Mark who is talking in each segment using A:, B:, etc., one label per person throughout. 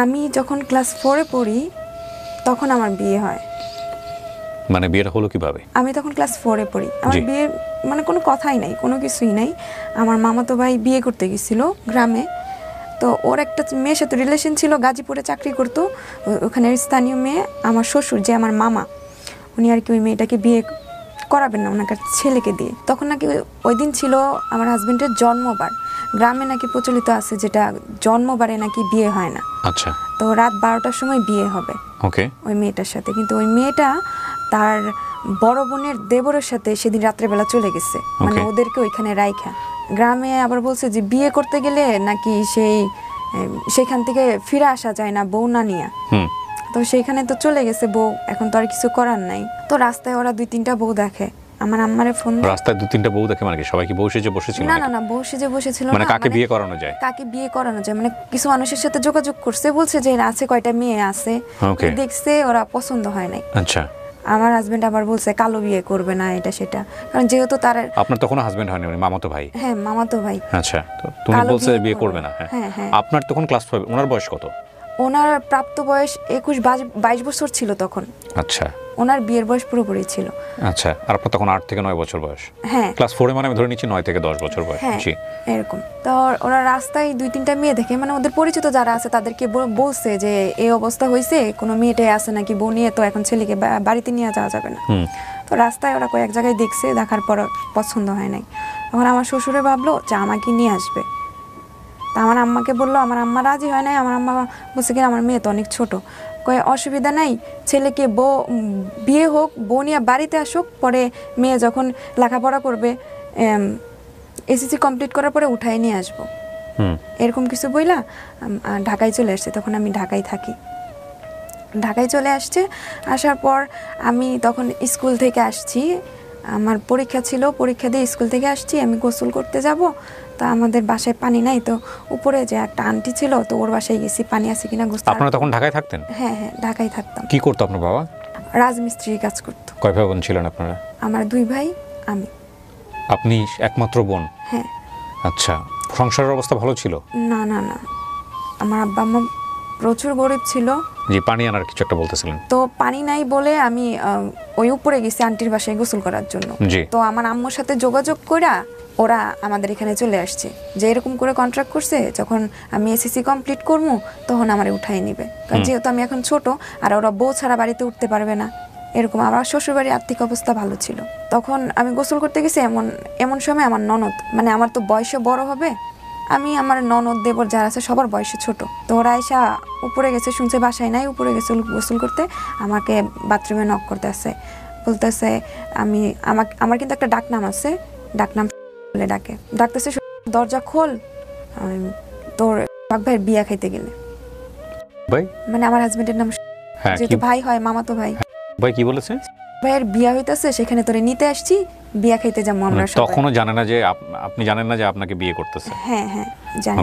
A: আমি যখন ক্লাস 4 এ পড়ি তখন আমার বিয়ে হয়।
B: মানে বিয়েটা হলো কিভাবে?
A: আমি তখন ক্লাস 4 এ পড়ি। আমার বিয়ে মানে কোনো কথাই নাই, কোনো কিছুই নাই। আমার মামাতো ভাই বিয়ে করতে গেছিল গ্রামে। তো ওর একটা মেয়ের সাথে রিলেশন ছিল, গাজীপুরে চাকরি করতো। ওখানের স্থানীয় মেয়ে, আমার শ্বশুর যে আমার মামা, উনি আর কি ওই মেয়েটাকে বিয়ে করাবেন না ওনার ছেলেকে দিয়ে। তখন নাকি ওই দিন ছিল আমার হাজবেন্ডের জন্মবার। গ্রামে নাকি প্রচলিত আছে যেটা জন্মবারে নাকি বিয়ে হয় না।
B: আচ্ছা।
A: তো রাত 12টার সময় বিয়ে হবে
B: ওকে
A: ওই মেয়েটার সাথে। কিন্তু ওই মেয়েটা তার বড় বোনের দেবরের সাথে সেদিন রাত্রেবেলা চলে গেছে, মানে ওদেরকে ওইখানে রাইখা। গ্রামে আবার বলছে যে বিয়ে করতে গেলে নাকি সেইখান থেকে ফিরে আসা যায় না বউ না নিয়ে। তো সেইখানে তো চলে গেছে বউ, এখন তো আর কিছু করার নাই। তো রাস্তায় ওরা 2-3টা বউ দেখে। আমার আম্মারে ফোন,
B: রাস্তায় 2-3টা বউ দেখে মানে কি সবাই কি বউ সেজে বসেছিল?
A: না না না, বউ সেজে বসেছিল না।
B: মানে কাকে বিয়ে করানো যায়?
A: কাকে বিয়ে করানো যায় মানে কিছু মানুষের সাথে যোগাযোগ করছে, বলছে যে আছে কয়টা মেয়ে আছে, দেখছে ওরা পছন্দ হয় নাই।
B: আচ্ছা।
A: আমার হাজবেন্ড আবার বলছে কালো বিয়ে করবে না এটা সেটা, কারণ যেহেতু তার
B: আপনার তখন হাজবেন্ড হয়নি, উনি মামাতো ভাই?
A: হ্যাঁ মামাতো ভাই।
B: আচ্ছা, তো তুমি বলছে বিয়ে করবে না।
A: হ্যাঁ হ্যাঁ।
B: আপনার তখন ক্লাস 5, ওনার বয়স কত?
A: ওনার প্রাপ্ত বয়স 21-22 বছর ছিল তখন।
B: আচ্ছা।
A: ওনার বিয়ের বয়স পুরোপুরি ছিল।
B: আচ্ছা, আর আপনার তখন 8 থেকে 9 বছর বয়স?
A: হ্যাঁ।
B: ক্লাস 4 এ মানে আমি ধরে নিচ্ছি 9 থেকে 10 বছর বয়স।
A: জি এরকম। তো ওরা রাস্তায় 2-3টা মেয়ে দেখে, মানে ওদের পরিচিত যারা আছে তাদেরকে বলছে যে এই অবস্থা হয়েছে, কোনো মেয়েটাই আছে নাকি বউ নিয়ে, তো এখন ছেলেকে বাড়িতে নিয়ে যাওয়া যাবে না। তো রাস্তায় ওরা কয়েক জায়গায় দেখছে, দেখার পর পছন্দ হয় নাই। তখন আমার শ্বশুরে ভাবলো যে আমাকে নিয়ে আসবে। তা আমার আম্মাকে বললো, আমার আম্মা রাজি হয় নাই। আমার আম্মা বলছে কি আমার মেয়ে তো অনেক ছোট, কয়ে অসুবিধা নাই, ছেলেকে বিয়ে হোক, বউ নিয়ে বাড়িতে আসুক, পরে মেয়ে যখন লেখাপড়া করবে এসএসসি কমপ্লিট করার পরে উঠায় নিয়ে আসবো। এরকম কিছু বইলা ঢাকায় চলে আসছে। তখন আমি ঢাকায় থাকি। ঢাকায় চলে আসছে, আসার পর আমি তখন স্কুল থেকে আসছি, আমার পরীক্ষা ছিল, পরীক্ষা দিয়ে স্কুল থেকে আসছি, আমি গোসল করতে যাব। তো আমাদের বাসায় পানি নাই, তো উপরে যে একটা আন্টি ছিল, তো ওর বাসায় গেছি পানি আছে কিনা গোসল।
B: আপনারা তখন ঢাকায় থাকতেন?
A: হ্যাঁ হ্যাঁ ঢাকায় থাকতাম।
B: কি করতো আপনার বাবা?
A: রাজমিস্ত্রির কাজ করতো।
B: কয় ভাই বোন ছিলেন আপনারা?
A: আমার 2 ভাই, আমি।
B: আপনি একমাত্র বোন?
A: হ্যাঁ।
B: আচ্ছা, সংসারের অবস্থা ভালো ছিল?
A: না না না, আমার আব্বা আম্মা প্রচুর গরিব ছিল।
B: জি, পানি আনার কিছু একটা বলতেছিলেন।
A: তো পানি নাই বলে আমি ওই উপরে গেছি আন্টির বাসায় গোসল করার জন্য। তো আমার আম্মুর সাথে যোগাযোগ কইরা ওরা আমাদের এখানে চলে আসছে, যে এরকম করে কন্ট্রাক্ট করছে যখন আমি এসএসসি কমপ্লিট করবো তখন আমারে উঠাই নিবে, কারণ যেহেতু আমি এখন ছোট আর ওরা বউ ছাড়া বাড়িতে উঠতে পারবে না। এরকম আমার শ্বশুরবাড়ির আর্থিক অবস্থা ভালো ছিল। তখন আমি গোসল করতে গেছি, এমন সময় আমার ননদ, মানে আমার তো বয়সে বড় হবে, আমি আমার ননদ দেবর যারা আছে সবার বয়সে ছোট, তো ওরা এসে উপরে গেছে, শুনছে বাসায় নাই, উপরে গেছে গোসল করতে, আমাকে বাথরুমে নক করতে আসে, বলতেছে আমার কিন্তু একটা ডাকনাম আছে, ডাকনাম বলে ডাকতেছে, দরজা খোল, তোর ভাইয়ের বিয়া খাইতে গেলে।
B: ভাই
A: মানে আমার হাজবেন্ডের নাম, যেহেতু ভাই হয়, মামাতো ভাই।
B: ভাই কি বলেছে?
A: ভাইয়ের বিয়া হইতাছে, সেখানে তোরে নিতে আসছি, বিয়া খাইতে যাবো আমরা সবাই।
B: তখনও জানে না যে আপনি জানেন না যে আপনাকে বিয়ে করতেছে?
A: হ্যাঁ হ্যাঁ জানি।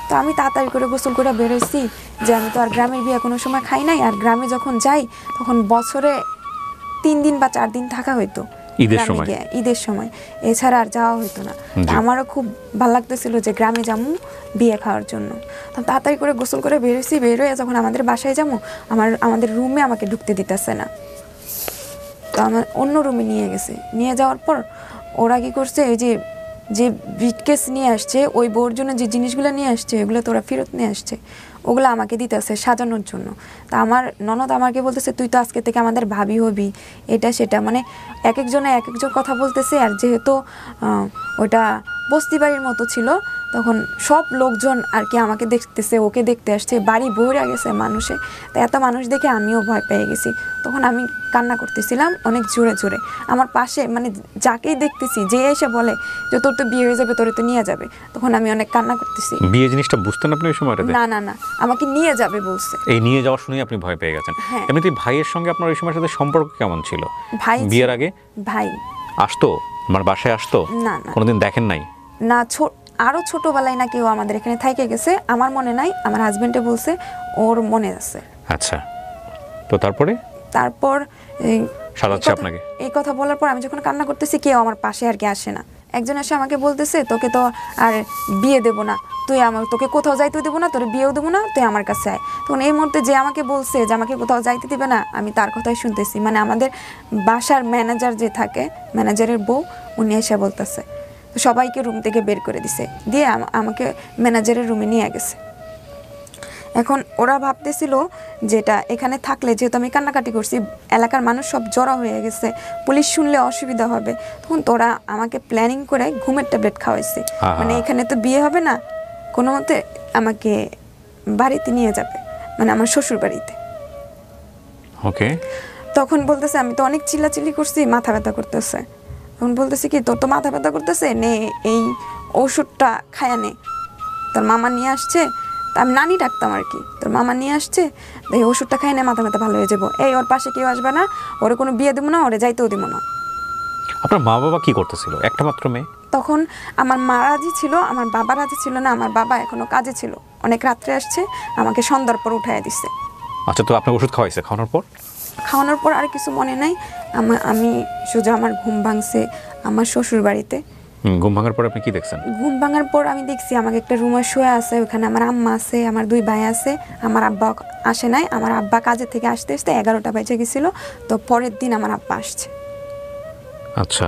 A: তো আমি তাড়াতাড়ি করে গোসল করে বেরোইছি, যে আমি তো আর গ্রামের বিয়া কোনো সময় খাই নাই, আর গ্রামে যখন যাই তখন বছরে 3 দিন বা 4 দিন থাকা হইতো ঈদের সময়, এছাড়া আর যাওয়া হইতো না। আমারও খুব ভালো লাগতেছিল যে গ্রামে যাবো বিয়ে খাওয়ার জন্য। তো তাড়াতাড়ি করে গোসল করে বেরোইছি, বেরোয় যখন আমাদের বাসায় যাবো, আমাদের রুমে আমাকে ঢুকতে দিতেছে না, তো আমার অন্য রুমে নিয়ে গেছে। নিয়ে যাওয়ার পর ওরা কি করছে, এই যে ব্রিটকেস নিয়ে আসছে, ওই বউর জন্য যে জিনিসগুলো নিয়ে আসছে ওগুলো তো ওরা ফেরত নিয়ে আসছে, ওগুলো আমাকে দিতেছে সাজানোর জন্য। তা আমার ননদ আমাকে বলতেছে তুই তো আজকে থেকে আমাদের ভাবি হবি, এটা সেটা, মানে এক একজন কথা বলতেছে। আর যেহেতু ওটা বস্তি বাড়ির মতো ছিল, তখন সব লোকজন আর কি আমাকে দেখতেছে, ওকে দেখতে আসছে, বাড়ি ভরে গেছে মানুষে। তো এত মানুষ দেখে আমিও ভয় পেয়ে গেছি। তখন আমি কান্না করতেছিলাম অনেক জোরে জোরে। আমার পাশে মানে যাকেই দেখতেছি, যে এসে বলে যে তোর তো বিয়ে হয়ে যাবে, তোরে তো নিয়ে যাবে, তখন আমি অনেক কান্না করতেছি।
B: বিয়ে জিনিসটা বুঝতেন আপনি ওই সময়টাতে?
A: না না না, আমাকে নিয়ে যাবে বলছে।
B: এই নিয়ে যাওয়া শুনেই আপনি ভয় পেয়ে গেছেন। এমনিতে ভাইয়ের সঙ্গে আপনার ওই সময়ের সাথে সম্পর্ক কেমন ছিল?
A: ভাই
B: বিয়ের আগে
A: ভাই
B: আসতো, আমার বাসায় আসতো?
A: না না,
B: কোনোদিন দেখেন নাই?
A: না, আরো ছোটবেলায় নাকি ও আমাদের এখানে থাইকে গেছে, আমার মনে নাই, আমার হাজবেন্ডে বলছে ওর মনে আছে।
B: আচ্ছা, তো তারপর
A: সাজাচ্ছে
B: আপনাকে
A: এই কথা বলার পর আমি যখন কান্না করতেছি, কেউ আমার পাশে আর কি আসে না, একজন এসে আমাকে বলতেছে তোকে তো আর বিয়ে দেবো না, তুই তোকে কোথাও যাইতে দেবো না, তোর বিয়েও দেবো না, তুই আমার কাছে আয়। তখন এই মুহূর্তে যে আমাকে বলছে যে আমাকে কোথাও যাইতে দিবে না, আমি তার কথাই শুনতেছি। মানে আমাদের বাসার ম্যানেজার যে থাকে, ম্যানেজারের বউ, উনি এসে বলতেছে। তো সবাইকে রুম থেকে বের করে দিছে, দিয়ে আমাকে ম্যানেজারের রুমে নিয়ে গেছে। এখন ওরা ভাবতেছিল যেটা এখানে থাকলে, যেহেতু আমি কান্নাকাটি করছি, এলাকার মানুষ সব জড়ো হয়ে গেছে, পুলিশ শুনলে অসুবিধা হবে, তখন তোরা আমাকে প্ল্যানিং করে ঘুমের ট্যাবলেট খাওয়াইছে। মানে এখানে তো বিয়ে হবে না, কোনো মতে আমাকে বাড়িতে নিয়ে যাবে, মানে আমার শ্বশুর বাড়িতে।
B: ওকে।
A: তখন বলতেছে, আমি তো অনেক চিল্লাচিল্লি করছি, মাথা ব্যথা করতেছে। তখন বলতেছে কি, তোর তো মাথা ব্যথা করতেছে, নে এই ওষুধটা খায়া নে, তোর মামা নিয়ে আসছে, আমি নানি ডাকতাম আর কি, তোর মামা নিয়ে আসছে, এই ওষুধটা খাই না, মাথা ব্যথা ভালো হয়ে যাবো। এই ওর পাশে কেউ আসবে না, ওরে কোনো বিয়ে দেবো না, ওরে যাইতেও দিব না।
B: আপনার মা বাবা কি করতেছিল? একটা মাত্র মেয়ে।
A: তখন আমার মা রাজি ছিল, আমার বাবা রাজি ছিল না। আমার বাবা এখনো কাজে ছিল, অনেক রাত্রে আসছে, আমাকে সন্ধ্যার পর উঠাইয়া দিচ্ছে।
B: আচ্ছা, তো আপনার ওষুধ খাওয়াইছে? খাওয়ানোর
A: পর আর কিছু মনে নাই। আমি সোজা আমার ঘুম ভাঙছে আমার শ্বশুর বাড়িতে।
B: ঘুম ভাঙার পর আপনি কি দেখছেন?
A: ঘুম ভাঙার পর আমি দেখছি আমাকে একটা রুমে শুয়ে আছে, ওখানে আমার আম্মা আছে, আমার 2 ভাই আছে। আমার আব্বা আসে নাই, আমার আব্বা কাজে থেকে আসতে আসতে 11টা বেজে গেছিল। তো পরের দিন আমার আব্বা আসছে।
B: আচ্ছা,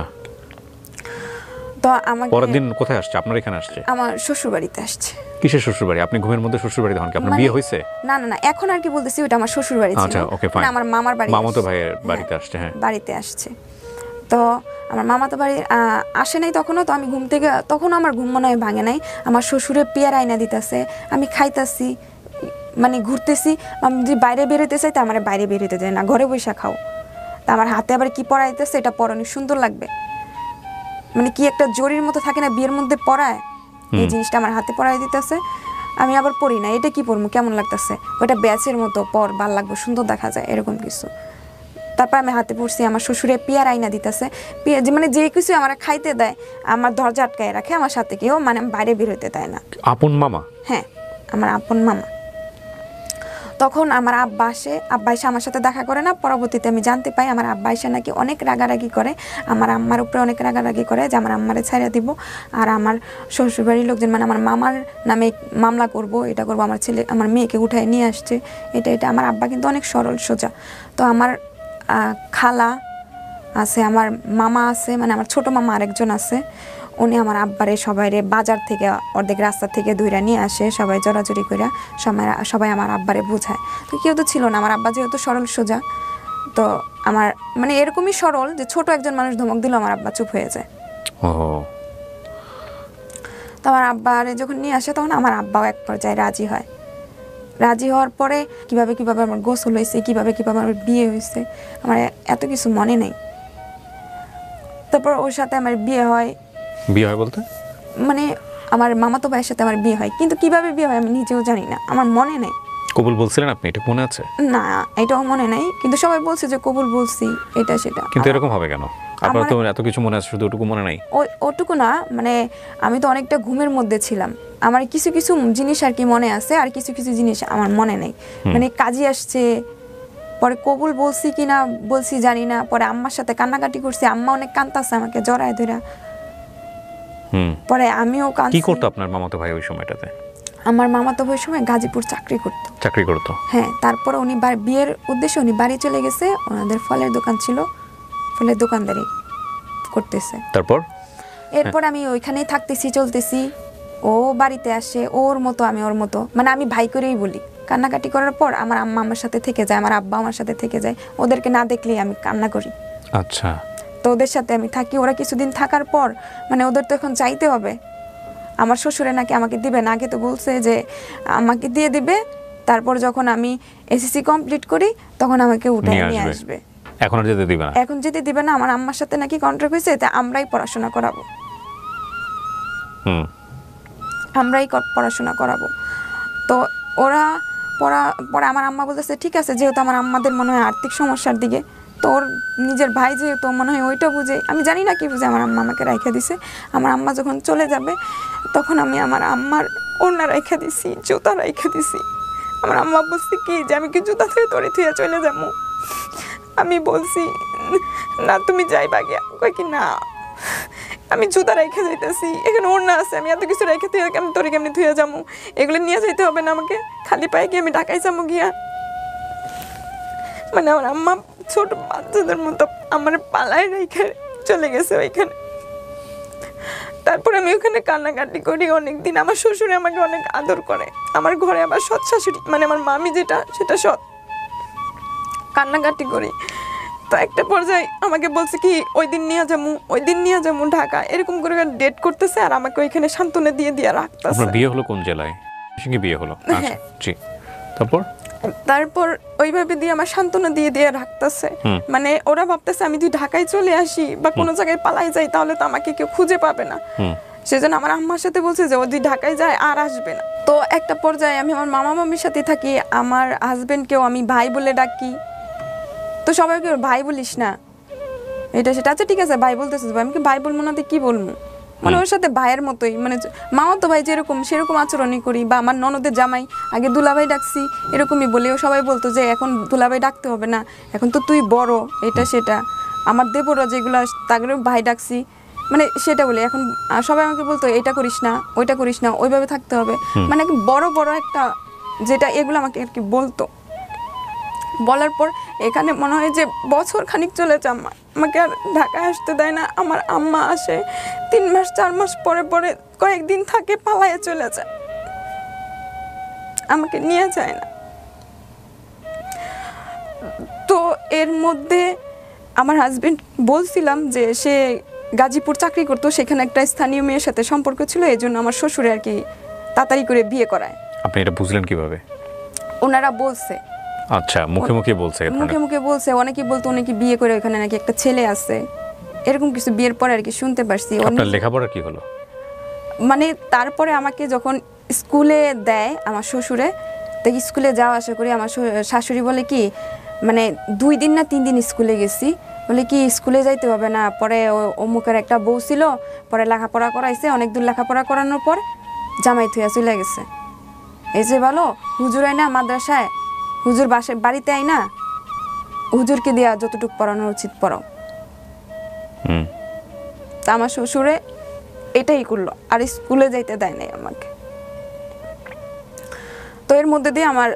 A: তো আমাকে
B: পরের দিন কোথায় আসছে? আপনার এখানে আসছে?
A: আমার শ্বশুর বাড়িতে আসছে।
B: কিসের শ্বশুর বাড়ি? আপনি ঘুমের মধ্যে শ্বশুর বাড়ি তখন কি আপনার বিয়ে হয়েছে?
A: না না না, এখন আর কি বলতেছি, ওটা আমার শ্বশুর বাড়ি ছিল।
B: আচ্ছা, ওকে, ফাইন।
A: আমার মামার বাড়ি,
B: মামাতো ভাইয়ের বাড়িতে আসছে। হ্যাঁ,
A: বাড়িতে আসছে। তো আমার মামাতো বাড়ি আসে নাই তখনও। তো আমি ঘুম থেকে, তখন আমার ঘুম মনে হয় ভাঙে নাই। আমার শ্বশুরে পেয়ারা আইনা দিতেছে, আমি খাইতাছি, মানে ঘুরতেছি। আমি যদি বাইরে বেরোতে চাই, তো আমার বাইরে বেরোতে যায় না, ঘরে বসে খাও। তা আমার হাতে আবার কি পরাইতেছে, এটা পরানো সুন্দর লাগবে, মানে কি একটা জরির মতো থাকে না বিয়ের মধ্যে পরায়, এই জিনিসটা আমার হাতে পরাই দিতেছে। আমি আবার পরি না, এটা কি পরবো, কেমন লাগতেছে, ওটা ব্যাচের মতো, পর ভাল লাগবে, সুন্দর দেখা যায়, এরকম কিছু। তারপর আমি হাতে পড়ছি, আমার শ্বশুরে পেয়ার আইনা দিতেছে, মানে যে কিছু আমার খাইতে দেয়, আমার দরজা আটকায় রাখে আমার সাথে, কেউ মানে বাইরে বের হতে দেয় না।
B: আপন মামা?
A: হ্যাঁ, আমার আপন মামা। তখন আমার আব্বা এসে আমার সাথে দেখা করে না। পরবর্তীতে আমি জানতে পাই আমার আব্বা এসে নাকি অনেক রাগারাগি করে, আমার আম্মার উপরে অনেক রাগারাগি করে যে আমার আম্মারে ছাড়িয়ে দিব, আর আমার শ্বশুরবাড়ির লোকজন মানে আমার মামার নামে মামলা করব, এটা করব, আমার মেয়েকে উঠায় নিয়ে আসছে, এটা। আমার আব্বা কিন্তু অনেক সরল সোজা। তো আমার খালা আছে, আমার মামা আছে, মানে আমার ছোট মামা আরেকজন আছে, উনি আমার আব্বারে সবাইরে বাজার থেকে অর্ধেক রাস্তা থেকে দূরে নিয়ে আসে, সবাই জোরাজুরি করে সবাই আমার আব্বারে বোঝায়। তো কেউ তো ছিল না, আমার আব্বা যেহেতু সরল সোজা, তো আমার মানে এরকমই সরল যে ছোট একজন মানুষ ধমক দিল আমার আব্বা চুপ হয়ে যায়। তো আমার আব্বারে যখন নিয়ে আসে, তখন আমার আব্বাও এক পর্যায়ে রাজি হয়। রাজি হওয়ার পরে কিভাবে আমার গোসল হয়েছে, কিভাবে আমার বিয়ে হয়েছে, আমার এত কিছু মনে নেই। তারপর ওর সাথে আমার বিয়ে হয়
B: বলতে
A: মানে আমার মামাতো ভাইয়ের সাথে আমার বিয়ে হয়, কিন্তু কিভাবে বিয়ে হয় আমি নিজেও জানি না, আমার মনে নেই।
B: কবুল বলছিলেন আপনি, এটা মনে আছে?
A: না, এটাও মনে নাই, কিন্তু সবাই বলছে যে কবুল বলছি, এটা সেটা।
B: কিন্তু এরকম হবে কেন? আপনার তো এত কিছু মনে আছে, শুধু ওটুকু মনে নাই?
A: ওটুকু না, মানে আমি তো অনেকটা ঘুমের মধ্যে ছিলাম, আমার কিছু কিছু জিনিস আর কি মনে আছে, আর কিছু কিছু জিনিস আমার মনে নেই। মানে কাজী আসছে, পরে কবুল বলছি কিনা বলছি জানি না, পরে আম্মার সাথে কান্নাকাটি করছি, আম্মা অনেক কাঁদতাছে আমাকে জড়ায় ধরা। পরে আমিও কাঁদছি।
B: কি করতো আপনার মামাতো ভাই ওই সময়টাতে?
A: আমার মামাতো ভাই সময় গাজীপুর চাকরি করতো। হ্যাঁ, তারপরে উনি বিয়ের উদ্দেশ্যে উনি বাড়ি চলে গেছে, ওনাদের ফলের দোকান ছিল, ফলের দোকানদারি করতেছে। এরপর আমি ওইখানেই থাকতেছি, চলতেছি। ও বাড়িতে আসে, ওর মতো আমি ওর মতো, মানে আমি ভাই করেই বলি। কান্নাকাটি করার পর আমার আম্মা আমার সাথে থেকে যায়, আমার আব্বা আমার সাথে থেকে যায়, ওদেরকে না দেখলেই আমি কান্না করি।
B: আচ্ছা।
A: তো ওদের সাথে আমি থাকি। ওরা কিছুদিন থাকার পর মানে ওদের তো এখন চাইতে হবে, আমার শ্বশুরে নাকি আমাকে দিবে না, আগে তো বলছে যে আমাকে দিয়ে দিবে, তারপর যখন আমি এসএসসি কমপ্লিট করি তখন আমাকে উঠায় নিয়ে আসবে।
B: এখন যেতে দিবে না?
A: এখন যেতে দিবে না, আমার আম্মার সাথে নাকি কন্ট্রাক্ট হয়েছে, তা আমরাই পড়াশোনা করাবো। তো ওরা পরে আমার আম্মা বলতেছে ঠিক আছে, যেহেতু আমার আম্মাদের মনে হয় আর্থিক সমস্যার দিকে, তোর নিজের ভাই যেহেতু মনে হয় ওইটা বুঝে, আমি জানি না কি বুঝে আমার আম্মা আমাকে রাইখা দিছে। আমার আম্মা যখন চলে যাবে তখন আমি আমার আম্মার ওড়না রাইখা দিছি, জুতা রাইখা দিছি। আমার আম্মা বলছে কি যে আমি কি জুতা থেকে তরে থুয়ে চলে যাবো? আমি বলছি না, তুমি যাইবা গিয়া। কই কি না, আমি জুতা রেখে যাইতেছি, এখানে ওড়না আছে, আমি এত কিছু রেখে তুই আমি তোরে কেমনি ধুয়ে যাবো, এগুলো নিয়ে যাইতে হবে না আমাকে, খালি পায়ে গিয়ে আমি ঢাকায় যাবো গিয়া। মানে আমার আম্মা ছোট বাচ্চাদের মতো আমার পালায় রেখে চলে গেছে ওইখানে। তারপরে আমি ওখানে কান্নাকাটি করি অনেকদিন। আমার শ্বশুরে আমাকে অনেক আদর করে, আমার ঘরে আবার সৎ শাশুড়ি মানে আমার মামি যেটা সেটা সৎ। কান্নাকাটি করি। তো একটা পর্যায়ে আমাকে বলছে কি ওই দিন নিয়ে যাবো ঢাকা, এরকম করে ডেট করতেছে আর আমাকে ওইখানে সান্ত্বনা দিয়ে রাখতেছে।
B: আপনার বিয়ে হলো কোন জেলায়? সঙ্গে বিয়ে হলো, আচ্ছা জি। তারপর
A: ওইভাবে দিয়ে আমার সান্ত্বনা দিয়ে রাখতেছে। মানে ওরা ভাবতেছে আমি যদি ঢাকায় চলে আসি বা কোনো জায়গায় পালাই যাই তাহলে তো আমাকে কেউ খুঁজে পাবে না, সেজন্য আমার আম্মার সাথে বলছে যে ও যদি ঢাকায় যায় আর আসবে না। তো একটা পর্যায়ে আমি আমার মামা মামির সাথে থাকি, আমার হাজবেন্ডকেও আমি ভাই বলে ডাকি। তো সবাইকে ভাই বলিস না, এটা সেটা, আচ্ছা ঠিক আছে ভাই বলতেছিস, আমি কি ভাই বলবো না, কি বলবো, মানে ওর সাথে ভাইয়ের মতোই, মানে মামাতো ভাই যেরকম সেরকম আচরণই করি। বা আমার ননদের জামাই আগে দুলাভাই ডাকছি এরকমই বলি, ও সবাই বলতো যে এখন দুলাভাই ডাকতে হবে না, এখন তো তুই বড়, এটা সেটা। আমার দেবরও যেগুলো তাদেরও ভাই ডাকছি, মানে সেটা বলি। এখন সবাই আমাকে বলতো এটা করিস না, ওইটা করিস না, ওইভাবে থাকতে হবে, মানে বড় বড় একটা যেটা, এগুলো আমাকে আর কি বলতো। বলার পর এখানে মনে হয় যে বছর খানিক চলেছে, আমাকে আর ঢাকায় আসতে দেয় না। আমার আম্মা আসে 3 মাস 4 মাস পরে পরে কয়েকদিন থাকে, পালায়ে চলে যায়, আমাকে নিয়ে যায় না। তো এর মধ্যে আমার হাজবেন্ড বলছিলাম যে সে গাজীপুর চাকরি করতো, সেখানে একটা স্থানীয় মেয়ের সাথে সম্পর্ক ছিল, এই জন্য আমার শ্বশুরে আর কি তাড়াতাড়ি করে বিয়ে করায়।
B: আপনি এটা বুঝলেন কিভাবে?
A: ওনারা বলছে,
B: আচ্ছা মুখে মুখে
A: বলছে, অনেকেই বলতো অনেকে বিয়ে করে ওখানে নাকি একটা ছেলে আছে, এরকম কিছু বিয়ের পরে আর কি শুনতে পারছি।
B: আপনার লেখাপড়া কি হলো?
A: মানে তারপরে আমাকে যখন স্কুলে দেয় আমার শ্বশুরে, তো স্কুলে যাওয়া আসা করি, আমার শাশুড়ি বলে কি মানে 2 দিন না 3 দিন স্কুলে গেছি, বলে কি স্কুলে যাইতে হবে না, পরে অমুকের একটা বউ ছিল, পরে লেখাপড়া করাইছে, অনেক দূর লেখাপড়া করানোর পর জামাই থুয়া চলে গেছে। এই যে ভালো হুজুর আয় না মাদ্রাসায়, হুজুর বাড়িতে আয় না, হুজুরকে দেওয়া যতটুকু পড়ানো উচিত পড়াও। তা আমার শ্বশুরে এটাই করলো, আর স্কুলে যাইতে দেয় নাই আমাকে। তো এর মধ্যে দিয়ে আমার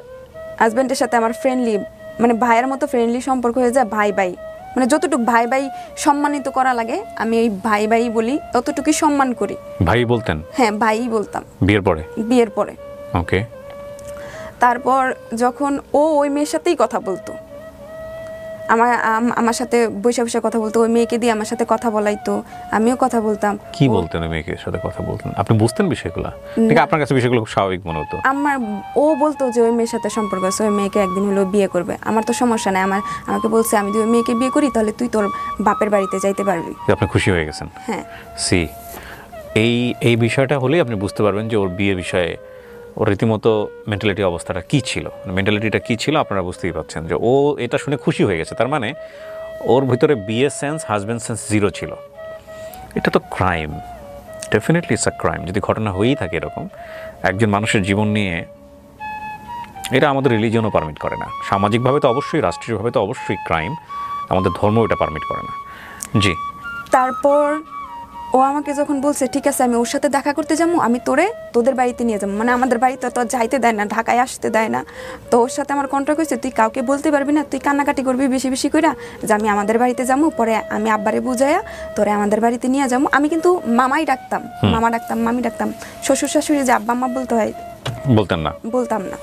A: হাজবেন্ডের সাথে আমার ফ্রেন্ডলি, মানে ভাইয়ের মতো ফ্রেন্ডলি সম্পর্ক হয়ে যায়। ভাই ভাই মানে যতটুকু ভাই ভাই সম্মানিত করা লাগে, আমি ওই ভাই ভাই বলি, ততটুকুই সম্মান করি।
B: ভাই বলতেন? হ্যাঁ
A: ভাই বলতাম।
B: বিয়ের পরে ওকে।
A: তারপর যখন ওই মেয়ের সাথেই কথা বলতো, আমার সাথে বসে বসে কথা বলতো, ওই মেয়েকে দিয়ে আমার সাথে কথা বলাইতো, আমিও কথা বলতাম।
B: কি বলতেন ওই মেয়েকে সাথে কথা বলতেন? আপনি বুঝতেন বিষয়গুলো নাকি আপনার কাছে বিষয়গুলো খুব স্বাভাবিক মনে হতো?
A: ও বলতো যে ওই মেয়ের সাথে সম্পর্ক আছে, ওই মেয়েকে একদিন হলো বিয়ে করবে। আমার তো সমস্যা নাই, আমাকে বলছে আমি যদি ওই মেয়েকে বিয়ে করি তাহলে তুই তোর বাপের বাড়িতে যাইতে পারবি।
B: আপনি খুশি হয়ে গেছেন?
A: হ্যাঁ।
B: এই বিষয়টা হলেই আপনি বুঝতে পারবেন যে ওর বিয়ের বিষয়ে ওর রীতিমতো মেন্টালিটি অবস্থাটা কী ছিল, মেন্টালিটিটা কী ছিল আপনারা বুঝতেই পারছেন যে ও এটা শুনে খুশি হয়ে গেছে। তার মানে ওর ভিতরে বিয়ে সেন্স, হাজব্যান্ড সেন্স 0 ছিল। এটা তো crime, definitely it's a crime. যদি ঘটনা হয়েই থাকে এরকম একজন মানুষের জীবন নিয়ে, এটা আমাদের রিলিজিয়নও পারমিট করে না। সামাজিকভাবে তো অবশ্যই, রাষ্ট্রীয়ভাবে তো অবশ্যই ক্রাইম, আমাদের ধর্ম এটা পারমিট করে না। জি।
A: তারপর ও আমাকে যখন বলছে ঠিক আছে আমি ওর সাথে দেখা করতে যাবো, আমি তোদের বাড়িতে নিয়ে যাবো, মানে আমাদের বাড়িতে তো যাইতে দেয় না, ঢাকায় আসতে দেয় না। তো ওর সাথে আমার কন্ট্রাক্ট হয়েছে, তুই কাউকে বলতে পারবি না, তুই কান্নাকাটি করবি বেশি বেশি করে যে আমি আমাদের বাড়িতে যাবো, পরে আমি আব্বারে বুঝাইয়া তোরে আমাদের বাড়িতে নিয়ে যাবো। আমি কিন্তু মামাই ডাকতাম, মামা ডাকতাম, মামি ডাকতাম। শ্বশুর শাশুড়ি যে আব্বা আম্মা বলতে হয় বলতাম না,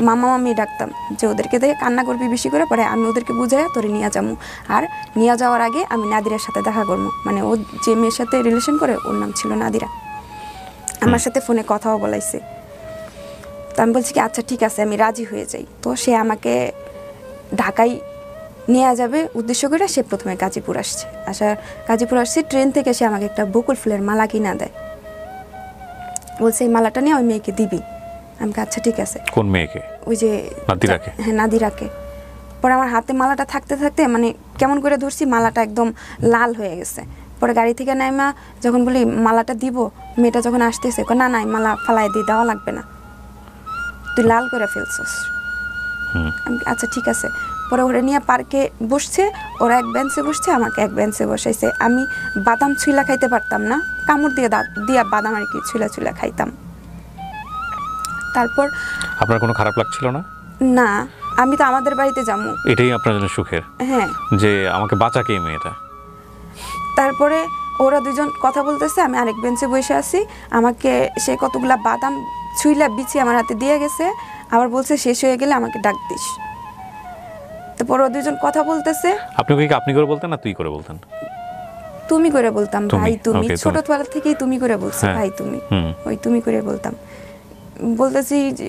A: মামা মামি ডাকতাম, যে ওদেরকে দেখে কান্না করবি বেশি করে, পরে আমি ওদেরকে বুঝাইয়া তোরে নিয়ে যাবো। আর নিয়ে যাওয়ার আগে আমি নাদিরার সাথে দেখা করবো, মানে ও যে মেয়ের সাথে রিলেশন করে ওর নাম ছিল নাদিরা, আমার সাথে ফোনে কথাও বলাইছে। তো আমি বলছি কি আচ্ছা ঠিক আছে আমি রাজি হয়ে যাই। তো সে আমাকে ঢাকায় নিয়ে যাবে উদ্দেশ্য করে সে প্রথমে গাজীপুর আসছে। ট্রেন থেকে সে আমাকে একটা বকুল ফুলের মালা কিনা দেয়, বলছে এই মালাটা নিয়ে ওই মেয়েকে দিবি। আমি আচ্ছা ঠিক আছে।
B: কোন মেয়েকে?
A: ওই যে
B: নাদিরাকে?
A: হ্যাঁ নাদিরাকে। পরে আমার হাতে মালাটা থাকতে থাকতে মানে কেমন করে ধরছি, মালাটা একদম লাল হয়ে গেছে। পরে গাড়ি থেকে নাইমা যখন বলি মালাটা দিব, মেয়েটা যখন আসতেছে না না মালা ফালাই দিয়ে দেওয়া লাগবে না, তুই লাল করে ফেলছস। আমি আচ্ছা ঠিক আছে। পরে ওরা নিয়ে পার্কে বসছে, ওরা এক বেঞ্চে বসছে, আমাকে এক বেঞ্চে বসাইছে। আমি বাদাম ছুঁলা খাইতে পারতাম না, কামড় দিয়ে দাঁত দিয়া বাদাম আর কি ছুঁলা খাইতাম। তারপর
B: আপনার কোনো খারাপ লাগছিল না?
A: না, আমি তো আমাদের বাড়িতে যাবো,
B: এটাই আপনার জন্য সুখের,
A: হ্যাঁ,
B: যে আমাকে বাঁচাকে এই মেয়েটা।
A: তারপরে ওরা দুজন কথা বলতেছে, আমি আরেক বেঞ্চে বসে আছি, আমাকে সে কতগুলা বাদাম ছুঁলা বিছিয়ে আমার হাতে দিয়ে গেছে, আবার বলছে শেষ হয়ে গেলে আমাকে ডাক দিস। তারপর ওরা দুজন কথা বলতেছে।
B: আপনি কি আপনি করে বলতেন না তুই করে বলতেন?
A: তুমি করে বলতাম, ভাই তুমি,
B: okay,
A: ছোটবেলা থেকেই তুমি করে বলছি, ভাই তুমি, ওই তুমি করে বলতাম। বলতেছি যে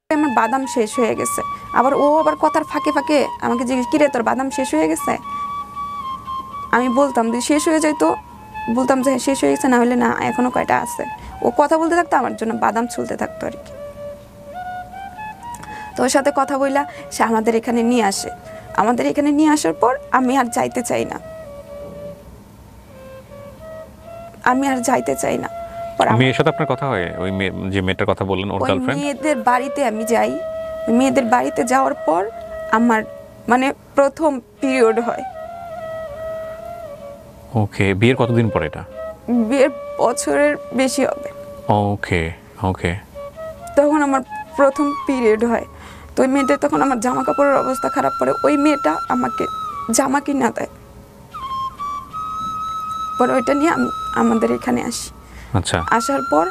A: আমার বাদাম শেষ হয়ে গেছে, আবার ও আবার কথার ফাঁকে ফাঁকে আমাকে জিজ্ঞেস, কিরে তোর বাদাম শেষ হয়ে গেছে? আমি বলতাম যে শেষ হয়ে যাইতো, বলতাম যে শেষ হয়ে গেছে, না হলে না এখনো কয়টা আছে। ও কথা বলতে থাকতো, আমার জন্য বাদাম ছুলতে থাকতো আর কি। তো ওর সাথে কথা বইলা সে আমাদের এখানে নিয়ে আসে। আমাদের এখানে নিয়ে আসার পর আমি আর যাইতে চাই না, আমি আর যাইতে চাই না।
B: মেয়ের সাথে আপনার কথা হয়? ওই যে মেয়েটার কথা বললেন, ওর গার্লফ্রেন্ড?
A: মেয়েদের বাড়িতে আমি যাই, মেয়েদের বাড়িতে যাওয়ার পর আমার মানে প্রথম পিরিয়ড হয়।
B: ওকে, বিয়ের কতদিন পর এটা?
A: বিয়ের বছরের বেশি হবে।
B: ওকে ওকে।
A: তখন আমার প্রথম পিরিয়ড হয়। তো ওই মেয়েটা, তখন আমার জামা কাপড়ের অবস্থা খারাপ পড়ে, ওই মেয়েটা আমাকে জামা কিনা দেয়। পরে ওইটা নিয়ে আমি আমাদের এখানে আসি।
B: আচ্ছা,
A: আসার পর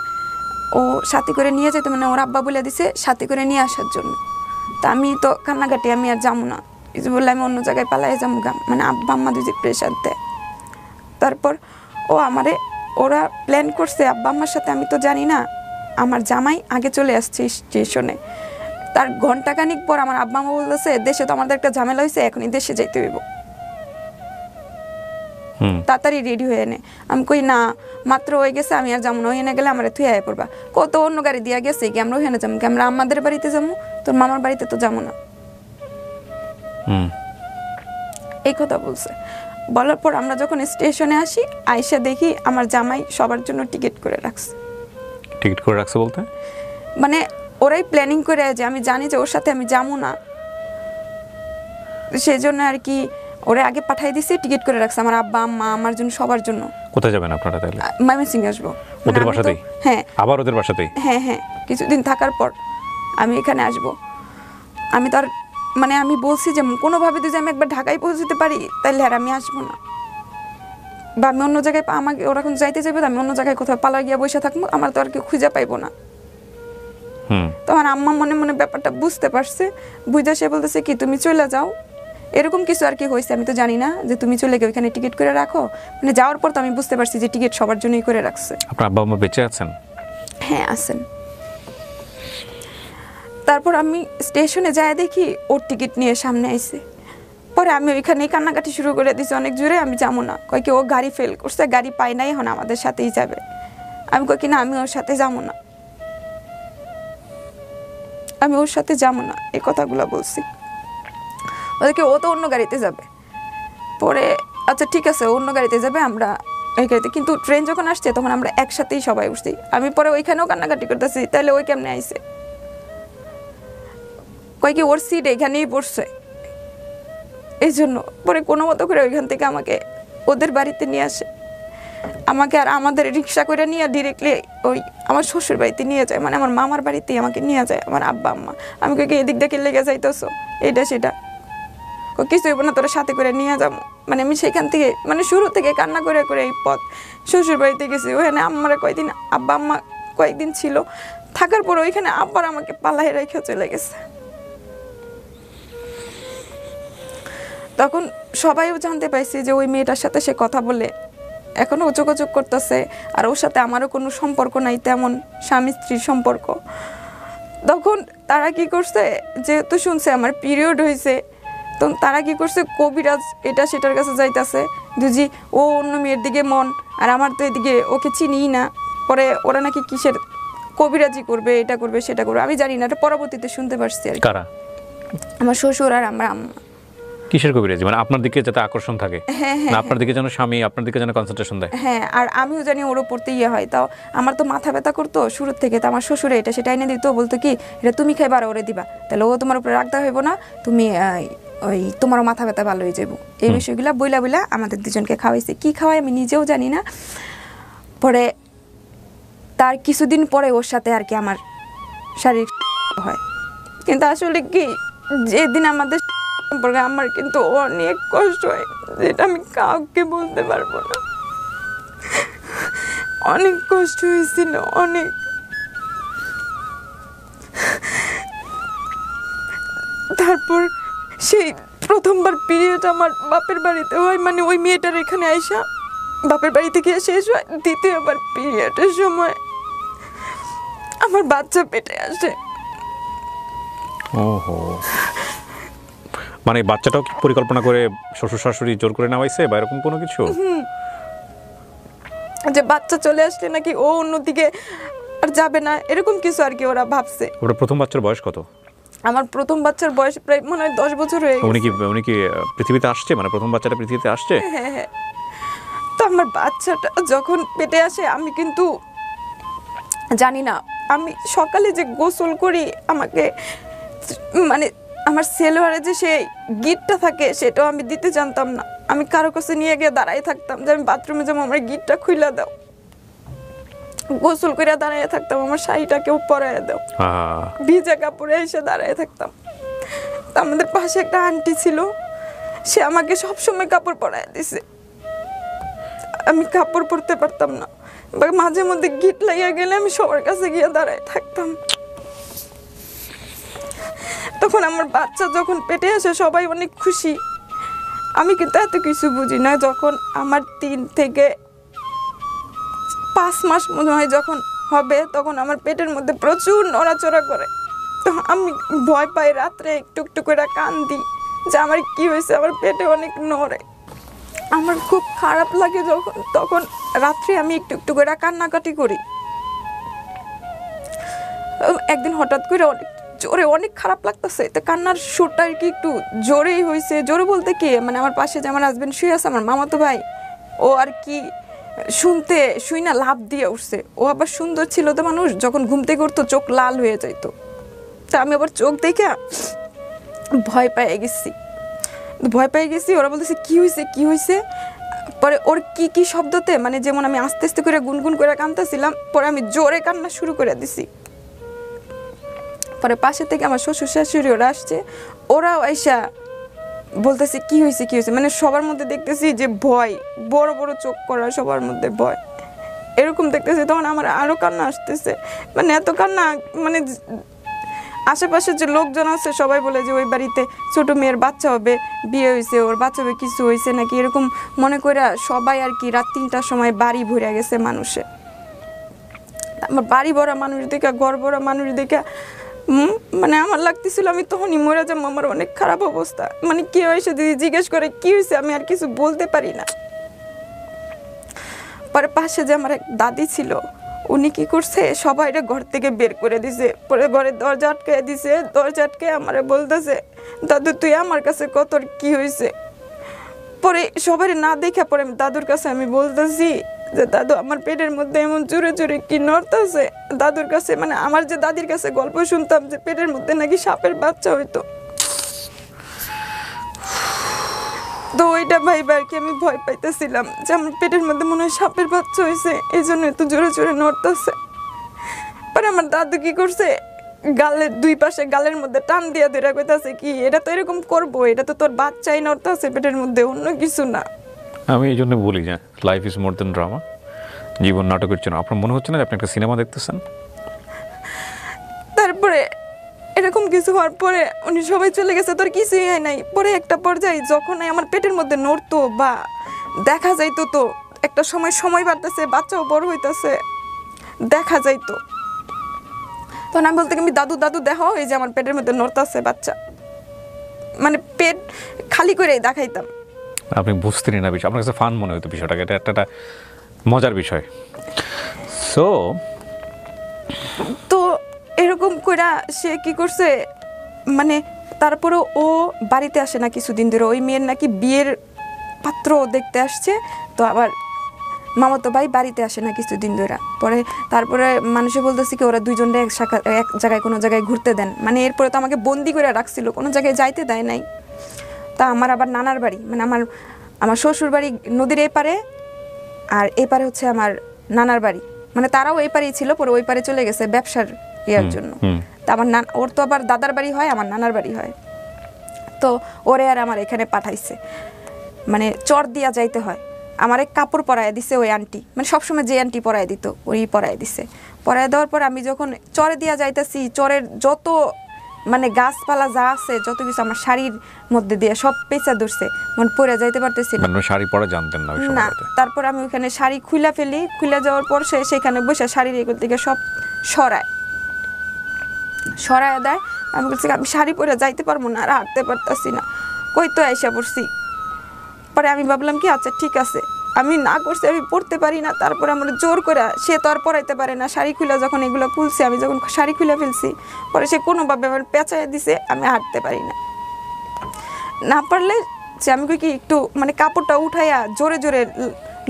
A: ও সাথে করে নিয়ে যেত, মানে ওর আব্বা বলে দিছে সাথে করে নিয়ে আসার জন্য। তা আমি তো কান্নাকাটি, আমি আর যাবো না, এই যে বললে আমি অন্য জায়গায় পালাই যাবো গা, মানে আব্বা আম্মা দুজি প্রেশার দেয়। তারপর ও আমারে, ওরা প্ল্যান করছে আব্বা আম্মার সাথে, আমি তো জানি না। আমার জামাই আগে চলে আসছে স্টেশনে, তার ঘন্টাখানিক পর আমার আব্বা আম্মা বলতেছে দেশে তো আমাদের একটা ঝামেলা হয়েছে, এখনই দেশে যাইতে হইব, তাড়াতাড়ি রেডি হয়ে নে। আমি কই না, মাত্র হয়ে গেছে, আমি আর যাবো না, ওখানে গেলে আমার থুয়ে আয় পড়বা। কত অন্য গাড়ি দিয়া গেছে কি, আমরা ওখানে যাবো কি, আমরা আমাদের বাড়িতে যাবো, তোর মামার বাড়িতে তো যাবো না। এই কথা বলছে। বলার পর আমরা যখন স্টেশনে আসি, আইসা দেখি আমার জামাই সবার জন্য টিকিট করে রাখছে।
B: টিকিট করে রাখছে বলতে
A: মানে ওরাই প্ল্যানিং করে, যে আমি জানি যে ওর সাথে আমি যাবো না, সেই জন্য আর কি ওরা আগে পাঠাই দিছে, টিকিট করে রাখছে আমার আব্বা আম্মা, আমার জন্য, সবার জন্য।
B: কোথায় যাবেন আপনারা তাহলে?
A: ময়মনসিংহ আসবো।
B: ওদের বাসাতেই?
A: হ্যাঁ।
B: আবার ওদের বাসাতেই?
A: হ্যাঁ হ্যাঁ, কিছুদিন থাকার পর আমি এখানে আসবো। আমি তার মানে আমি বলছি যে কোনোভাবে যদি আমি একবার ঢাকায় পৌঁছতে পারি তাহলে আর আমি আসবো না, বা আমি অন্য জায়গায়, আমাকে ওরা এখন যাইতে যাবে, আমি অন্য জায়গায় কোথাও পালা গিয়ে বসে থাকবো, আমার তো আর কেউ খুঁজে পাইবো না। তো আমার আম্মা মনে মনে ব্যাপারটা বুঝতে পারছে, বুঝতে সে বলতেছে কি তুমি চলে যাও, এরকম কিছু আর কি হয়েছে, আমি তো জানি না যে তুমি চলে গিয়ে ওইখানে টিকিট করে রাখো। মানে যাওয়ার পর তো আমি বুঝতে পারছি যে টিকিট সবার জন্যই করে রাখছে।
B: আপনার আব্বা আম্মা বেঁচে আছেন?
A: হ্যাঁ আছেন। তারপর আমি স্টেশনে যাই, দেখি ওর টিকিট নিয়ে সামনে আইছে। পরে আমি ওইখানেই কান্নাকাটি শুরু করে দিছি অনেক জোরে, আমি যাবো না। কয় কি ও গাড়ি ফেল করছে, গাড়ি পাই নাই, এখন আমাদের সাথেই যাবে। আমি কই কি না, আমি ওর সাথে যাবো না, আমি ওর সাথে যাবো না, এই কথাগুলো বলছি ওদেরকে। ও তো অন্য গাড়িতে যাবে। পরে আচ্ছা ঠিক আছে, অন্য গাড়িতে যাবে, আমরা ওই গাড়িতে। কিন্তু ট্রেন যখন আসছে তখন আমরা একসাথেই সবাই উঠছি। আমি পরে ওইখানেও কান্নাকাটি করতেছি, তাহলে ওই কেমনে আইছে, কয় কি ওর সিট এখানেই পড়ছে, এই জন্য। পরে কোনো মতো করে ওইখান থেকে আমাকে ওদের বাড়িতে নিয়ে আসে, আমাকে আর আমাদের রিক্সা করে নিয়ে ডিরেক্টলি ওই আমার শ্বশুর বাড়িতে নিয়ে যায়, মানে আমার মামার বাড়িতেই আমাকে নিয়ে যায় আমার আব্বা আম্মা। আমি কই কি এদিক দেখে লেগে যাইতেছো, এইটা সেটা, কিছু হইব না, তোরা সাথে করে নিয়ে যাবো। মানে আমি সেখান থেকে, মানে শুরু থেকে কান্না করে করে এই পথ শ্বশুর বাড়িতে গেছি। ওখানে আম্মারা কয়েকদিন, আব্বা আম্মা কয়েকদিন ছিল, থাকার পর ওইখানে আব্বার আমাকে পালাই রেখে চলে গেছে। তখন সবাইও জানতে পাইছে যে ওই মেয়েটার সাথে সে কথা বলে, এখনো যোগাযোগ করতেছে, আর ওর সাথে আমারও কোনো সম্পর্ক নাই তেমন, স্বামী স্ত্রীর সম্পর্ক। তখন তারা কি করছে, যেহেতু শুনছে আমার পিরিয়ড হয়েছে, তো তারা কি করছে, কবিরাজ এটা সেটার কাছে যাইতেছে, দুজি ও অন্য মেয়ের দিকে মন, আর আমার তো এদিকে ওকে চিনিই না। পরে ওরা নাকি কিসের কবিরাজি করবে, এটা করবে সেটা করবে, আমি জানি না, এটা পরবর্তীতে শুনতে পারছি আর কি।
B: কারা?
A: আমার শ্বশুর আর আমার আম্মা।
B: কিসের কবিরাজি? মানে আপনার দিকে যাতে আকর্ষণ থাকে, না আপনার দিকে যেন স্বামী আপনার দিকে যেন কনসেন্ট্রেশন দেয়?
A: হ্যাঁ, আর আমিও জানি ওর উপরতে ইয়ে হয়। তাও আমার তো মাথা ব্যথা করতো শুরুর থেকে, তো আমার শ্বশুরে এটা সেটা এনে দিত, বলতো কি এটা তুমি খাইবা আর ওরে দিবা, তাহলে ও তোমার উপরে রাখতে হইব না, তুমি ওই তোমারও মাথা ব্যথা ভালো হয়ে যাবো, এই বিষয়গুলো বইলা বইলা আমাদের দুজনকে খাওয়াইছে। কি খাওয়াই আমি নিজেও জানি না। পরে তার কিছুদিন পরে ওর সাথে আর কি আমার শারীরিক হয়, কিন্তু আসলে কি যেদিন আমাদের সম্পর্কে আমার কিন্তু অনেক কষ্ট হয়, যেটা আমি কাউকে বলতে পারবো না। অনেক কষ্ট হয়েছিল, অনেক। তারপর সেই প্রথমবার পিরিয়ড আমার বাপের বাড়িতে হয়, মানে ওই মেয়েটার এখানে আইসা বাপের বাড়ি থেকে শেষ হয়। দ্বিতীয়বার পিরিয়ডের সময় আমার বাচ্চা পেটে আসে।
B: ওহো, মানে বাচ্চাটাও কি পরিকল্পনা করে শ্বশুর শাশুড়ি জোর করে নেওয়াইছে বা এরকম কোনো কিছু?
A: যে বাচ্চা চলে আসলে নাকি ও অন্যদিকে আর যাবে না, এরকম কিছু আর কি ওরা ভাবছে।
B: ওটা প্রথম বাচ্চার বয়স কত?
A: আমার প্রথম বাচ্চার বয়স প্রায় মনে হয় 10 বছর হয়ে গেছে।
B: উনি কি পৃথিবীতে আসছে, মানে প্রথম বাচ্চাটা পৃথিবীতে আসছে?
A: হ্যাঁ হ্যাঁ। তো আমার বাচ্চাটা যখন পেটে আসে আমি কিন্তু জানি না, আমি সকালে যে গোসল করি আমাকে মানে আমার সেলোয়ারে যে সেই গিটটা থাকে সেটাও আমি দিতে জানতাম না। আমি কারো কাছে নিয়ে গিয়ে দাঁড়াই থাকতাম যে আমি বাথরুমে যাবো, আমার গিটটা খুইলা দাও। গোসল করে দাঁড়ায় থাকতাম, আমার শাড়িটাকেও পরাইয়া দাও। ভিজা কাপড়ে এসে দাঁড়ায় থাকতাম। আমাদের পাশে একটা আন্টি ছিল, সে আমাকে সবসময় কাপড় পরাইয়া দিছে। আমি কাপড় পরতে পারতাম না, মাঝে মধ্যে গিট লাগিয়ে গেলে আমি সবার কাছে গিয়ে দাঁড়ায় থাকতাম। তখন আমার বাচ্চা যখন পেটে আসে সবাই অনেক খুশি। আমি কিন্তু এত কিছু বুঝি না। যখন আমার 3 থেকে 5 মাস মনে হয় যখন হবে, তখন আমার পেটের মধ্যে প্রচুর নড়াচড়া করে। তো আমি ভয় পাই, রাত্রে একটু একটু করে কান্দি যে আমার কি হয়েছে, আমার পেটে অনেক নড়ে। আমার খুব খারাপ লাগে যখন, তখন রাত্রে আমি একটু একটু করে কান্নাকাটি করি। একদিন হঠাৎ করে অনেক জোরে অনেক খারাপ লাগতেছে, তো কান্নার সুরটা আর কি একটু জোরেই হয়েছে। জোরে বলতে কি, মানে আমার পাশে যে আমার হাজবেন্ড শুয়ে আছে, আমার মামাতো ভাই, ও আর কি শুই না লাভ দিয়ে উঠছে। ও আবার সুন্দর ছিল তো মানুষ, যখন ঘুম থেকে উঠতো চোখ লাল হয়ে যাইতো। তা আমি আবার চোখ দেখে ভয় পেয়ে গেছি। ওরা বলতেছে কি হয়েছে। পরে ওর কি শব্দতে, মানে যেমন আমি আস্তে আস্তে করে গুনগুন করে কাঁদতেছিলাম, পরে আমি জোরে কান্না শুরু করে দিছি। পরে পাশে থেকে আমার শ্বশুর শাশুড়ি ওরা আসছে, ওরাও আইসা বলতেছে কি হয়েছে, মানে সবার মধ্যে দেখতেছি যে ভয়, বড় বড় চোখ করা, সবার মধ্যে ভয় এরকম দেখতেছি। তখন আমার আরো কান্না আসতেছে, মানে এত কান্না, মানে আশেপাশে যে লোকজন আছে সবাই বলে যে ওই বাড়িতে ছোট মেয়ের বাচ্চা হবে, বিয়ে হয়েছে, ওর বাচ্চা হবে, কিছু হয়েছে নাকি, এরকম মনে করে সবাই আর কি রাত 3টার সময় বাড়ি ভরে গেছে মানুষে। আমার বাড়ি ভরা মানুষ দেখা, ঘর ভরা মানুষ দেখা, মানে আমার লাগতেছিল আমি তখনই মরে যাবো। আমার অনেক খারাপ অবস্থা, মানে কেউ এসে দিদি জিজ্ঞেস করে কি হয়েছে, আমি আর কিছু বলতে পারি না। পরে পাশে যে আমার এক দাদি ছিল, উনি কি করছে, সবাই ঘর থেকে বের করে দিছে। পরে ঘরে দরজা আটকায় দিছে, দরজা আটকায় আমারে বলতেছে দাদু তুই আমার কাছে কত কি হয়েছে। পরে সবাই না দেখে পরে দাদুর কাছে আমি বলতেছি যে দাদু আমার পেটের মধ্যে এমন জোরে জোরে কি নড়তেছে। দাদুর কাছে, মানে আমার যে দাদির কাছে গল্প শুনতাম যে পেটের মধ্যে নাকি সাপের বাচ্চা হইতো, তো ওইটা ভাইবা আর কি আমি ভয় পাইতেছিলাম যে আমার পেটের মধ্যে মনে হয় সাপের বাচ্চা হয়েছে, এই জন্য এত জোরে জোরে নড়তেছে। পরে আমার দাদু কি করছে, গালের 2 পাশে গালের মধ্যে টান দিয়ে ধরে কইতাছে কি এটা তো এরকম করবো, এটা তো তোর বাচ্চাই নড়তেছে পেটের মধ্যে, অন্য কিছু না।
B: আমি এই জন্য বলি যে life is more than drama, জীবন নাটকের জন্য। আপনার মনে হচ্ছে না যে আপনি একটা সিনেমা দেখতেছেন?
A: তারপরে এরকম কিছু হওয়ার পরে উনি সবাই চলে গেছে, তোর কিছুই হয় নাই। পরে একটা পর্যায়ে যখন আমার পেটের মধ্যে নড়তো বা দেখা যাইতো, তো একটা সময় বাড়তেছে, বাচ্চাও বড় হইতেছে, দেখা যাইতো, তখন আমি বলতে আমি দাদু দাদু দেখো এই যে আমার পেটের মধ্যে নড়তেছে বাচ্চা, মানে পেট খালি করে দেখাইতাম।
B: আপনি বুঝতেন না বিষয়, আপনার কাছে ফান মনে হতো বিষয়টাকে, এটা একটা মজার বিষয়।
A: তো এরকম কইরা সে কি করছে, মানে তারপরে ও বাড়িতে আসে না কিছুদিন ধরে, ওই মেয়ের নাকি বিয়ের পাত্র দেখতে আসছে, তো আবার মামাতো ভাই বাড়িতে আসে না কিছুদিন ধরে। তারপরে মানুষে বলতেছে কি ওরা দুইজনে এক জায়গায় কোনো জায়গায় ঘুরতে দেন, মানে এরপরে তো আমাকে বন্দি করে রাখছিল, কোনো জায়গায় যাইতে দেয় নাই। তা আমার আবার নানার বাড়ি, মানে আমার শ্বশুর বাড়ি নদীর এই পারে, আর এই পারে হচ্ছে আমার নানার বাড়ি, মানে তারাও এই পারেই ছিল, পরে ওই পারে চলে গেছে ব্যবসার ইয়ার জন্য। তা আমার ওর তো আবার দাদার বাড়ি হয়, আমার নানার বাড়ি হয়, তো ওরে আর আমার এখানে পাঠাইছে, মানে চর দিয়া যাইতে হয়। আমার এক কাপড় পরায় দিছে ওই আন্টি, মানে সবসময় যে আন্টি পরায় দিত ওই পরায় দিছে। পরায় দেওয়ার পর আমি যখন চরে দিয়া যাইতেছি, চরের যত মানে গাছপালা যা আছে যত কিছু আমার শাড়ির মধ্যে দিয়ে সব পেঁচা ধরছে, মানে পরে যাইতে পারতেছি না।
B: মানে শাড়ি পরা জানতেন না ওই
A: না,
B: সময়টাতে?
A: তারপর আমি ওখানে শাড়ি খুলে ফেলি, খুলে যাওয়ার পর সেখানে বসে শাড়ির এগুলো থেকে সব সরায় দেয়। আমি বলছি আমি শাড়ি পরে যাইতে পারবো না, আর হাঁটতে পারতেছি না, কই তো আইসা পড়ছি। পরে আমি ভাবলাম কি আচ্ছা ঠিক আছে, আমি না করছি, আমি পড়তে পারি না, তারপরে আমার জোর করে, সে তো আর পড়াইতে পারে না, শাড়ি খুলে যখন এগুলো খুলছে, আমি যখন শাড়ি খুলে ফেলছি, পরে সে কোনোভাবে আমার পেঁচায় দিছে, আমি হাঁটতে পারি না। না পারলে যে আমি কি একটু মানে কাপড়টা উঠাইয়া জোরে জোরে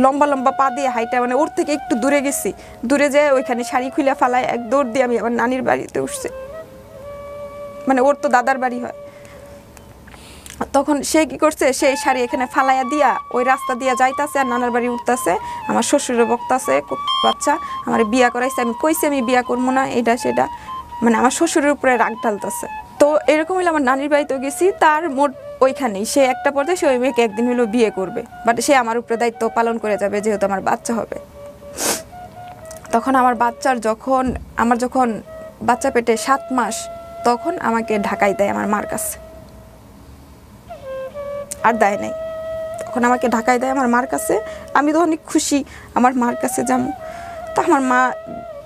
A: লম্বা লম্বা পা দিয়ে হাইটা, মানে ওর থেকে একটু দূরে গেছি, দূরে যেয়ে ওইখানে শাড়ি খুলে ফালায় এক দৌড় দিয়ে আমি আমার নানির বাড়িতে উঠছি, মানে ওর তো দাদার বাড়ি হয়। তখন সে কি করছে, সেই শাড়ি এখানে ফালাইয়া দিয়া ওই রাস্তা দিয়া যাইতাছে, আর নানার বাড়ি উঠতেছে, আমার শ্বশুরের বক্তাছে বাচ্চা আমার বিয়া করাইছে, আমি কইছি আমি বিয়া করবো না, এটা সেটা, মানে আমার শ্বশুরের উপরে রাগ ঢালতেছে। তো এরকম হইলে আমার নানির বাড়িতে গেছি, তার মোট ওইখানেই সে একটা পর্যায়ে সে ওই মেয়েকে একদিন হলো বিয়ে করবে, বাট সে আমার উপরে দায়িত্ব পালন করে যাবে, যেহেতু আমার বাচ্চা হবে। তখন আমার যখন বাচ্চা পেটে 7 মাস, তখন আমাকে ঢাকায় দেয় আমার মার কাছে, আর দেয় নাই। তখন আমাকে ঢাকায় দেয় আমার মার কাছে, আমি তো অনেক খুশি আমার মার কাছে যাবো। তো আমার মা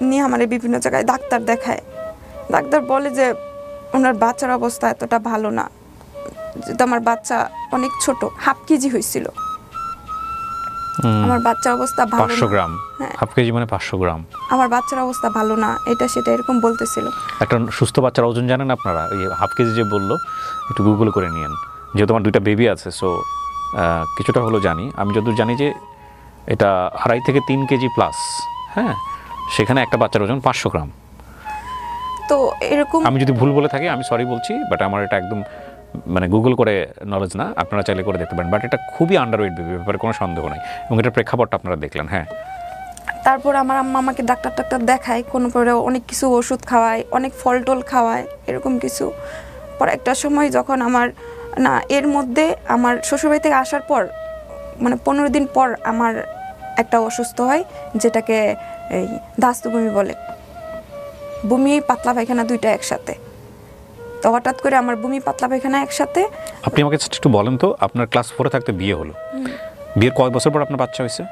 A: নিয়ে আমার বিভিন্ন জায়গায় ডাক্তার দেখায়, ডাক্তার বলে যে ওনার বাচ্চার অবস্থা এতটা ভালো না, যেহেতু আমার বাচ্চা অনেক ছোট, হাফ কেজি হয়েছিল, আমার বাচ্চার অবস্থা ভালো না।
B: 500 গ্রাম, হাফ কেজি মানে 500 গ্রাম।
A: আমার বাচ্চার অবস্থা ভালো না, এটা সেটা এরকম বলতেছিল।
B: একটা সুস্থ বাচ্চার ওজন জানেন আপনারা? ওই হাফ কেজি যে বললো, একটু গুগল করে নিয়েন, যেহেতু আমার 2টা বেবি আছে, সো কিছুটা হলো জানি। আমি যতদূর জানি যে এটা 2.5 থেকে 3 কেজি প্লাস, হ্যাঁ, সেখানে একটা বাচ্চার ওজন 500 গ্রাম।
A: তো এরকম,
B: আমি যদি ভুল বলে থাকি আমি সরি বলছি, বাট আমার এটা একদম মানে গুগল করে নলেজ না, আপনারা চাইলে করে দেখতে পারেন, বাট এটা খুবই আন্ডারওয়েট বেবি, ব্যাপারে কোনো সন্দেহ নেই, এবং এটার প্রেক্ষাপটটা আপনারা দেখলেন। হ্যাঁ,
A: তারপর আমার আম্মা আমাকে ডাক্তার দেখায়, কোনো পরে অনেক কিছু ওষুধ খাওয়ায়, অনেক ফল টল খাওয়ায়, এরকম কিছু। পর একটা সময় যখন এর মধ্যে আমার শ্বশুরবাড়ি থেকে আসার পর মানে 15 দিন পর আমার একটা অসুস্থ হয়, যেটাকে এই ধাস্তু বমি বলে, বমি পাতলা পায়খানা দুইটা একসাথে। তো হঠাৎ করে আমার বমি পাতলা পায়খানা একসাথে।
B: আপনি আমাকে একটু বলেন তো, আপনার ক্লাস 4 থাকতে বিয়ে হলো, বিয়ের কয় বছর পর আপনার বাচ্চা হয়েছে?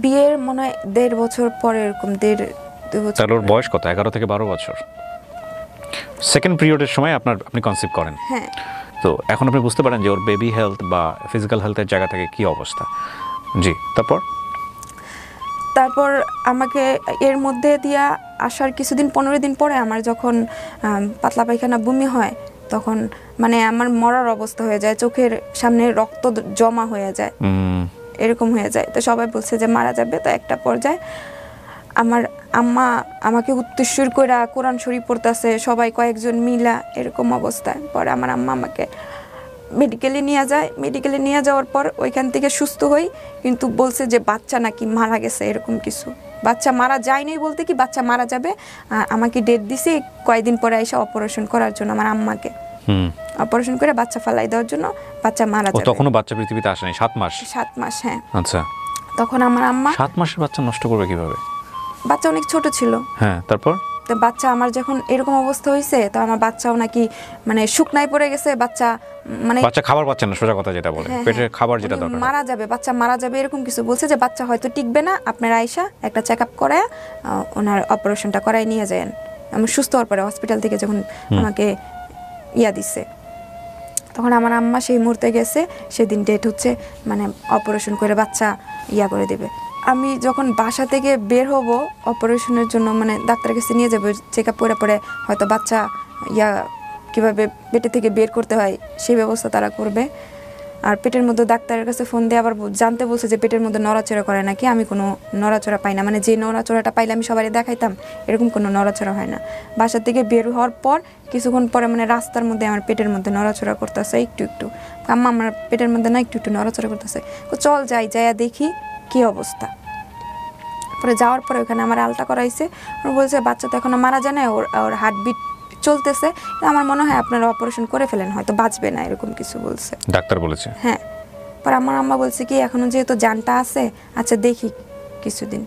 A: বিয়ের মনে হয় 1.5 বছর পর, এরকম 1.5-2 বছর।
B: তাহলে ওর বয়স কত? 11 থেকে 12 বছর। সেকেন্ড পিরিয়ডের সময় আপনি কনসিভ করেন।
A: হ্যাঁ।
B: তো এখন আপনি বুঝতে পারেন যে ওর বেবি হেলথ বা ফিজিক্যাল হেলথের জায়গা থেকে কি অবস্থা। জি,
A: তারপর আমাকে এর মধ্যে দিয়া আসার কিছুদিন 15 দিন পরে আমার যখন পাতলা পায়খানা বমি হয়, তখন মানে আমার মরার অবস্থা হয়ে যায়, চোখের সামনে রক্ত জমা হয়ে যায়, এরকম হয়ে যায়। তো সবাই বলছে যে মারা যাবে। তো একটা পর্যায়ে আমার আম্মা আমাকে উত্তরসূর করে কোরআন শরীফ পড়তেছে, সবাই কয়েকজন মিলা, এরকম অবস্থায়। পরে আমার আম্মা আমাকে মেডিকেলে নিয়ে যাওয়ার পর ওইখান থেকে সুস্থ হই, কিন্তু বলছে যে বাচ্চা নাকি মারা গেছে, এরকম কিছু। বাচ্চা মারা যায়নি বলতে কি, বাচ্চা মারা যাবে, আমাকে ডেট দিছে কয়েকদিন পরে এসে অপারেশন করার জন্য, আমার আম্মাকে অপারেশন করে বাচ্চা ফালাই দেওয়ার জন্য, বাচ্চা মারা যাবে।
B: তখনও বাচ্চা পৃথিবীতে আসেনি? 7 মাস?
A: 7 মাস, হ্যাঁ।
B: আচ্ছা,
A: তখন আমার আম্মা
B: 7 মাসের বাচ্চা নষ্ট করবে কিভাবে?
A: বাচ্চা অনেক ছোট ছিল।
B: হ্যাঁ, তারপর
A: তো বাচ্চা আমার যখন এরকম অবস্থা হয়েছে, তো আমার বাচ্চাও নাকি মানে শুকনায় পড়ে গেছে, বাচ্চা মানে
B: বাচ্চা খাবার পাচ্ছে না, সোজা কথা যেটা বলে, পেটের খাবার যেটা দরকার,
A: মারা যাবে, বাচ্চা মারা যাবে, এরকম কিছু বলছে, যে বাচ্চা হয়তো টিকবে না, আপনারা আয়সা একটা চেক আপ করে ওনার অপারেশনটা করাই নিয়ে যান। আমি সুস্থ হওয়ার পরে হসপিটাল থেকে যখন আমাকে দিচ্ছে, তখন আমার আম্মা সেই মুহূর্তে গেছে, সেদিন ডেট হচ্ছে, মানে অপারেশন করে বাচ্চা করে দেবে। আমি যখন বাসা থেকে বের হব অপারেশনের জন্য, মানে ডাক্তারের কাছে নিয়ে যাবো, চেক আপ করে পরে হয়তো বাচ্চা কিভাবে পেটে থেকে বের করতে হয় সেই ব্যবস্থা তারা করবে। আর পেটের মধ্যে ডাক্তারের কাছে ফোন দিয়ে আবার জানতে বলছে যে পেটের মধ্যে নড়াচড়া করে নাকি, আমি কোনো নড়াচড়া পাই না, মানে যে নড়াচড়াটা পাইলে আমি সবাই দেখাইতাম এরকম কোনো নড়াচড়া হয় না। বাসা থেকে বের হওয়ার পর কিছুক্ষণ পরে মানে রাস্তার মধ্যে আমার পেটের মধ্যে নড়াচড়া করতেছে একটু একটু, আম্মা আমার পেটের মধ্যে না একটু একটু নড়াচড়া করতেছে, চল যাইয়া দেখি কি অবস্থা। পরে যাওয়ার পরে ওখানে আমার আলটা করাইছে, ওরা বলছে বাচ্চা তো এখনো মারা যায় না, ওর হার্টবিট চলতেছে, আমার মনে হয় আপনারা অপারেশন করে ফেলেন, হয়তো বাঁচবে না, এরকম কিছু বলছে
B: ডাক্তার বলেছে।
A: হ্যাঁ, পরে আমার আম্মা বলছে কি এখনো যেহেতু জানটা আছে, আচ্ছা দেখি কিছুদিন।